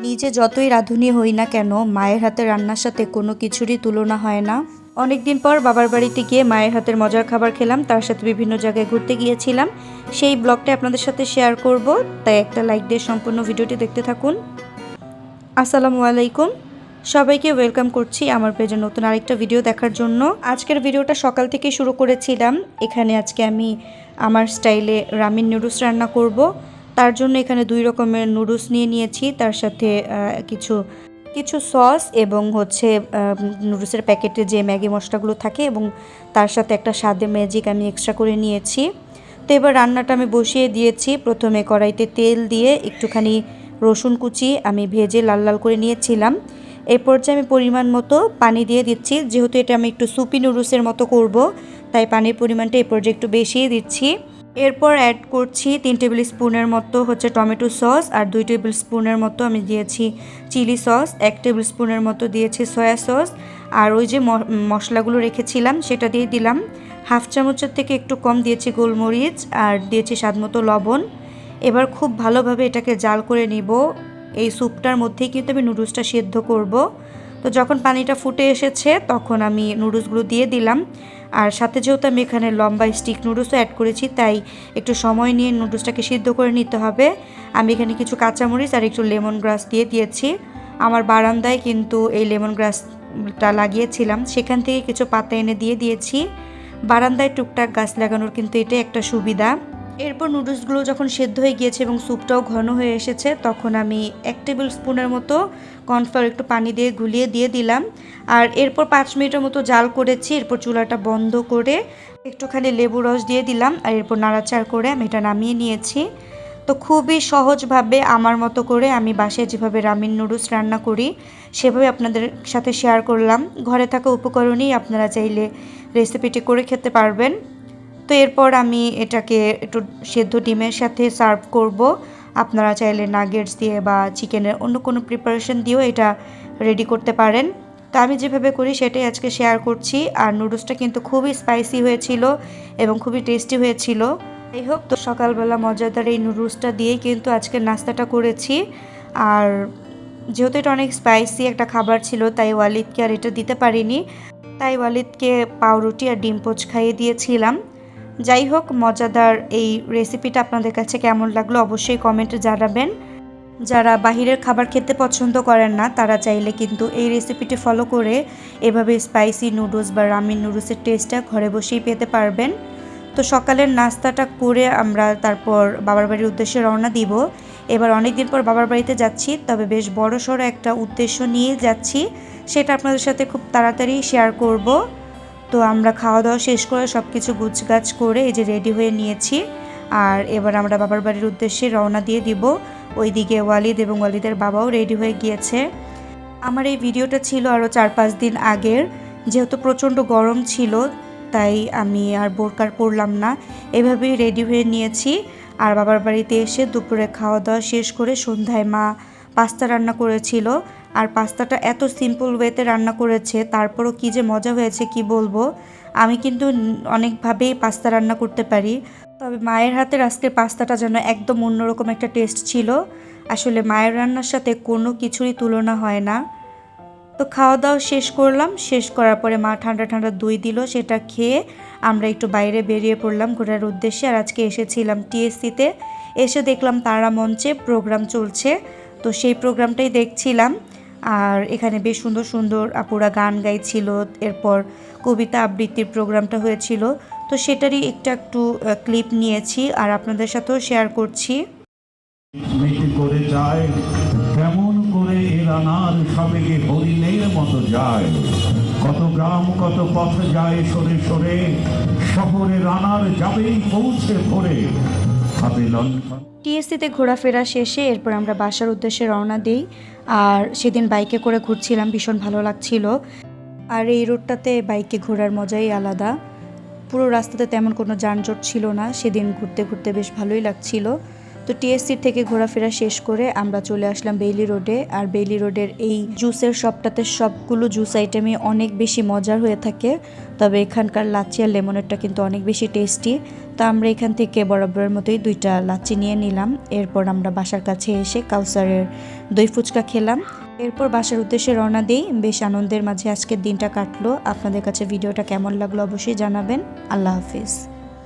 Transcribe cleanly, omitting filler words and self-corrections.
নিজে যতই রাঁধুনি হই না কেন মায়ের হাতের রান্নার সাথে কোনো কিছুরই তুলনা হয় না। অনেক দিন পর বাবার বাড়িতে গিয়ে মায়ের হাতের মজার খাবার খেলাম, তার সাথে বিভিন্ন জায়গায় ঘুরতে গিয়েছিলাম। সেই ব্লগটা আপনাদের সাথে শেয়ার করব, তাই একটা লাইক দিয়ে সম্পূর্ণ ভিডিওটি দেখতে থাকুন। আসসালামু আলাইকুম, সবাইকে ওয়েলকাম করছি আমার পেজে নতুন আরেকটা ভিডিও দেখার জন্য। আজকের ভিডিওটা সকাল থেকে শুরু করেছিলাম। এখানে আজকে আমি আমার স্টাইলে রামিন নুডলস রান্না করব। তার জন্য এখানে 2 রকমের নুডলস নিয়ে নিয়েছি, তার সাথে কিছু সস এবং নুডলসের প্যাকেটে যে ম্যাগি মশলাগুলো থাকে এবং তার সাথে একটা স্বাদে ম্যাজিক আমি এক্সট্রা করে নিয়েছি। তো এবার রান্নাটা আমি বসিয়ে দিয়েছি। প্রথমে কড়াইতে তেল দিয়ে একটুখানি রসুন কুচি আমি ভেজে লাল লাল করে নিয়েছিলাম। এই পর্যায়ে আমি পরিমাণ মতো পানি দিয়ে দিচ্ছি, যেহেতু এটা আমি একটু সুপি নুডলসের মতো করব, তাই পানির পরিমাণটা এই পর্যায়ে একটু বেশিই দিচ্ছি। এরপর অ্যাড করছি 3 টেবিল স্পুনের মতো টমেটো সস, আর 2 টেবিল স্পুনের মতো আমি দিয়েছি চিলি সস, 1 টেবিল স্পুনের মতো দিয়েছি সয়া সস, আর ওই যে মশলাগুলো রেখেছিলাম সেটা দিয়ে দিলাম। হাফ চামচের থেকে একটু কম দিয়েছি গোলমরিচ, আর দিয়েছি স্বাদমতো লবণ। এবার খুব ভালোভাবে এটাকে জাল করে নিব। এই স্যুপটার মধ্যেই কিন্তু আমি নুডলসটা সেদ্ধ করব। তো যখন পানিটা ফুটে এসেছে তখন আমি নুডলসগুলো দিয়ে দিলাম, আর সাথে যেহেতু আমি এখানে লম্বা স্টিক নুডলসও অ্যাড করেছি, তাই একটু সময় নিয়ে নুডলসটাকে সিদ্ধ করে নিতে হবে। আমি এখানে কিছু কাঁচামরিচ আর একটু লেমন গ্রাস দিয়ে দিয়েছি। আমার বারান্দায় কিন্তু এই লেমন গ্রাসটা লাগিয়েছিলাম, সেখান থেকে কিছু পাতা এনে দিয়ে দিয়েছি। বারান্দায় টুকটাক গাছ লাগানোর কিন্তু এটাই একটা সুবিধা। এরপর নুডলসগুলো যখন সেদ্ধ হয়ে গিয়েছে এবং স্যুপটাও ঘন হয়ে এসেছে, তখন আমি 1 টেবিল স্পুনের মতো কর্নফ্লাওয়ার একটু পানি দিয়ে গুলিয়ে দিয়ে দিলাম। আর এরপর 5 মিনিটের মতো জাল করেছি। এরপর চুলাটা বন্ধ করে একটুখানি লেবু রস দিয়ে দিলাম, আর এরপর নাড়াচাড়া করে আমি এটা নামিয়ে নিয়েছি। তো খুবই সহজভাবে আমার মতো করে আমি বাসায় যেভাবে রামিন নুডলস রান্না করি সেভাবে আপনাদের সাথে শেয়ার করলাম। ঘরে থাকা উপকরণেই আপনারা চাইলে রেসিপিটি করে খেতে পারবেন। তো এরপর আমি এটাকে একটু সেদ্ধ ডিমের সাথে সার্ভ করব। আপনারা চাইলে নাগেটস দিয়ে বা চিকেনের অন্য কোনো প্রিপারেশন দিয়েও এটা রেডি করতে পারেন। তো আমি যেভাবে করি সেটাই আজকে শেয়ার করছি। আর নুডলসটা কিন্তু খুবই স্পাইসি হয়েছিল এবং খুবই টেস্টি হয়েছিল। যাই হোক, তো সকালবেলা মজাদার এই নুডলসটা দিয়েই কিন্তু আজকের নাস্তাটা করেছি। আর যেহেতু এটা অনেক স্পাইসি একটা খাবার ছিল, তাই ওয়ালিদকে আর এটা দিতে পারিনি, তাই ওয়ালিদকে পাউরুটি আর ডিম পোচ খাইয়ে দিয়েছিলাম। যাই হোক, মজাদার এই রেসিপিটা আপনাদের কাছে কেমন লাগলো অবশ্যই কমেন্টে জানাবেন। যারা বাহিরের খাবার খেতে পছন্দ করেন না তারা চাইলে কিন্তু এই রেসিপিটি ফলো করে এভাবে স্পাইসি নুডলস বা রামিন নুডলসের টেস্টটা ঘরে বসেই পেতে পারবেন। তো সকালের নাস্তাটা করে আমরা তারপর বাবার বাড়ির উদ্দেশ্যে রওনা দিব। এবার অনেক দিন পর বাবার বাড়িতে যাচ্ছি, তবে বেশ বড়সড় একটা উদ্দেশ্য নিয়ে যাচ্ছি, সেটা আপনাদের সাথে খুব তাড়াতাড়ি শেয়ার করব। তো আমরা খাওয়া দাওয়া শেষ করে সব কিছু গুছগাছ করে এই যে রেডি হয়ে নিয়েছি, আর এবার আমরা বাবার বাড়ির উদ্দেশ্যে রওনা দিয়ে দিব। ওইদিকে ওয়ালিদ এবং ওয়ালিদের বাবাও রেডি হয়ে গিয়েছে। আমার এই ভিডিওটা ছিল আরও 4-5 দিন আগের, যেহেতু প্রচণ্ড গরম ছিল তাই আমি আর বোরকার পরলাম না, এভাবেই রেডি হয়ে নিয়েছি। আর বাবার বাড়িতে এসে দুপুরে খাওয়া দাওয়া শেষ করে সন্ধ্যায় মা পাস্তা রান্না করেছিল। আর পাস্তাটা এত সিম্পল ওয়েতে রান্না করেছে, তারপরও কী যে মজা হয়েছে কি বলবো। আমি কিন্তু অনেকভাবেই পাস্তা রান্না করতে পারি, তবে মায়ের হাতের আজকের পাস্তাটা যেন একদম অন্যরকম একটা টেস্ট ছিল। আসলে মায়ের রান্নার সাথে কোনো কিছুরই তুলনা হয় না। তো খাওয়া দাওয়া শেষ করলাম, শেষ করার পরে মা ঠান্ডা ঠান্ডা দই দিল, সেটা খেয়ে আমরা একটু বাইরে বেরিয়ে পড়লাম ঘোরার উদ্দেশ্যে। আর আজকে এসেছিলাম টিএসসিতে, এসে দেখলাম তারা মঞ্চে প্রোগ্রাম চলছে, তো সেই প্রোগ্রামটাই দেখছিলাম। আর এখানে বেশ সুন্দর সুন্দর আপুরা গান গাইছিল, এরপর কবিতা আবৃত্তির প্রোগ্রামটা হয়েছিল, তো সেটারই একটু ক্লিপ নিয়েছি আর আপনাদের সাথেও শেয়ার করছি। করে যায় কেমন করে এ রানার সাবেগে হরিণের মতো যায়, কত গ্রাম কত পথ যায় সরে সরে, শহরে রানার যাবেই পৌঁছে ভরে হাতে লণ্ঠন। টিএসসিতে ঘোরাফেরা শেষে এরপর আমরা বাসার উদ্দেশ্যে রওনা দিই। আর সেদিন বাইকে করে ঘুরছিলাম, ভীষণ ভালো লাগছিল। আর এই রোডটাতে বাইকে ঘোরার মজাই আলাদা। পুরো রাস্তাতে তেমন কোনো যানজট ছিল না, সেদিন ঘুরতে ঘুরতে বেশ ভালোই লাগছিল। তো টিএসসি থেকে ঘোরাফেরা শেষ করে আমরা চলে আসলাম বেইলি রোডে। আর বেইলি রোডের এই জুসের শপটাতে সবগুলো জুস আইটেমই অনেক বেশি মজার হয়ে থাকে, তবে এখানকার লাচ্ছি আর লেমনেরটা কিন্তু অনেক বেশি টেস্টি। তো আমরা এখান থেকে বরাবরের মতোই 2টা লাচ্ছি নিয়ে নিলাম। এরপর আমরা বাসার কাছে এসে কাউসারের দই ফুচকা খেলাম। এরপর বাসার উদ্দেশ্যে রওনা দিই। বেশ আনন্দের মাঝে আজকের দিনটা কাটলো। আপনাদের কাছে ভিডিওটা কেমন লাগলো অবশ্যই জানাবেন। আল্লাহ হাফিজ।